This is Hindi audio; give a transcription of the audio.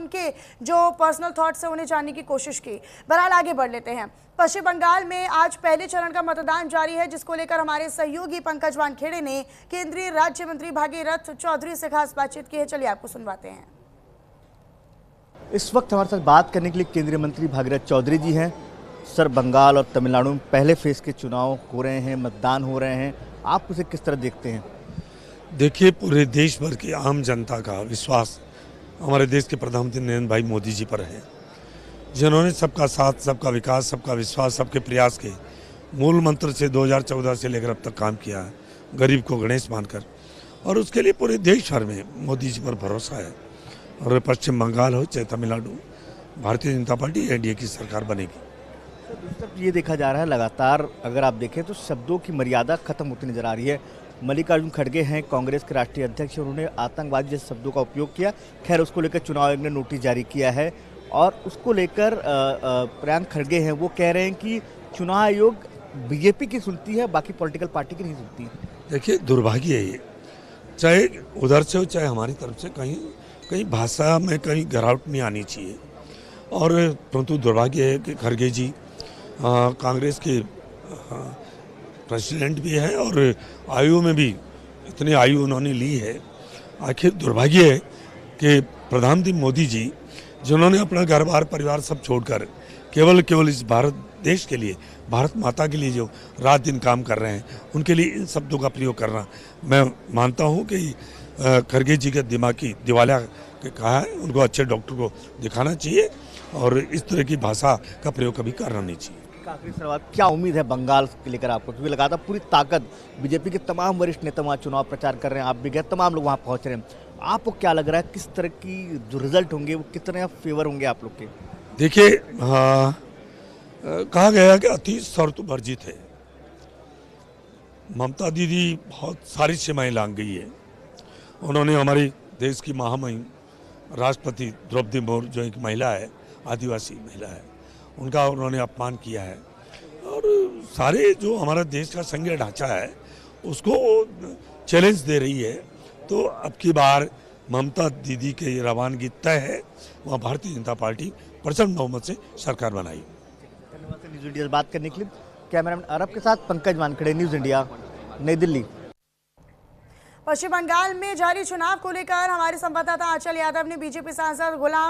उनके जो पर्सनल थॉट्स हैं उन्हें जानने की कोशिश की। बहरहाल आगे बढ़ लेते हैं। पश्चिम बंगाल में आज पहले चरण का मतदान जारी है, जिसको लेकर हमारे सहयोगी पंकज वानखेड़े ने केंद्रीय राज्य मंत्री भागीरथ चौधरी से खास बातचीत की है। चलिए आपको सुनवाते हैं। इस वक्त हमारे साथ बात करने के लिए केंद्रीय मंत्री भागीरथ चौधरी जी हैं। सर, बंगाल और तमिलनाडु में पहले फेज के चुनाव हो रहे हैं, मतदान हो रहे हैं, आप उसे किस तरह देखते हैं? देखिए, पूरे देश भर की आम जनता का विश्वास हमारे देश के प्रधानमंत्री नरेंद्र भाई मोदी जी पर है, जिन्होंने सबका साथ, सबका विकास, सबका विश्वास, सबके प्रयास के मूल मंत्र से 2014 से लेकर अब तक काम किया है, गरीब को गणेश मानकर, और उसके लिए पूरे देश भर में मोदी जी पर भरोसा है। और पश्चिम बंगाल हो चाहे तमिलनाडु, भारतीय जनता पार्टी एनडीए की सरकार बनेगी। दूसरी तरफ ये देखा जा रहा है लगातार अगर आप देखें तो शब्दों की मर्यादा खत्म होती नजर आ रही है। मल्लिकार्जुन खड़गे हैं कांग्रेस के राष्ट्रीय अध्यक्ष, उन्होंने आतंकवादी जैसे शब्दों का उपयोग किया। खैर, उसको लेकर चुनाव आयोग ने नोटिस जारी किया है और उसको लेकर प्रियंक खड़गे हैं, वो कह रहे हैं कि चुनाव आयोग बीजेपी की सुनती है, बाकी पॉलिटिकल पार्टी की नहीं सुनती है। देखिए, दुर्भाग्य है ये, चाहे उधर से हो चाहे हमारी तरफ से, कहीं कहीं भाषा में कहीं गिरावट नहीं आनी चाहिए। और परंतु दुर्भाग्य है कि खड़गे जी कांग्रेस के प्रेसिडेंट भी हैं और आयु में भी इतनी आयु उन्होंने ली है। आखिर दुर्भाग्य है कि प्रधानमंत्री मोदी जी, जिन्होंने अपना घर बार परिवार सब छोड़कर केवल इस भारत देश के लिए, भारत माता के लिए जो रात दिन काम कर रहे हैं, उनके लिए इन शब्दों का प्रयोग करना, मैं मानता हूं कि खड़गे जी के दिमाग की दिवालिया कहा है, उनको अच्छे डॉक्टर को दिखाना चाहिए और इस तरह की भाषा का प्रयोग कभी करना नहीं चाहिए। आखिरी सवाल, क्या उम्मीद है बंगाल के लेकर आपको? क्योंकि लगातार पूरी ताकत बीजेपी के तमाम वरिष्ठ नेता वहाँ चुनाव प्रचार कर रहे हैं, आप भी गए, तमाम लोग वहाँ पहुँच रहे हैं। आपको क्या लग रहा है किस तरह की जो रिजल्ट होंगे वो कितने फेवर होंगे आप लोग के? देखिए, कहा गया कि अति शर्त वर्जित है। ममता दीदी बहुत सारी सीमाएं लांघ गई है। उन्होंने हमारे देश की महामहिम राष्ट्रपति द्रौपदी मुर्मू, जो एक महिला है, आदिवासी महिला है, उनका उन्होंने अपमान किया है और सारे जो हमारा देश का संघीय ढांचा है उसको चैलेंज दे रही है। तो अब की बार ममता दीदी के रवानगी तय है, वहाँ भारतीय जनता पार्टी प्रचंड बहुमत से सरकार बनाई। धन्यवाद न्यूज़ इंडिया से बात करने के लिए। कैमरामैन अरब के साथ पंकज वानखेड़े, न्यूज़ इंडिया, नई दिल्ली। पश्चिम बंगाल में जारी चुनाव को लेकर हमारे संवाददाता आंचल यादव ने बीजेपी सांसद गुलाम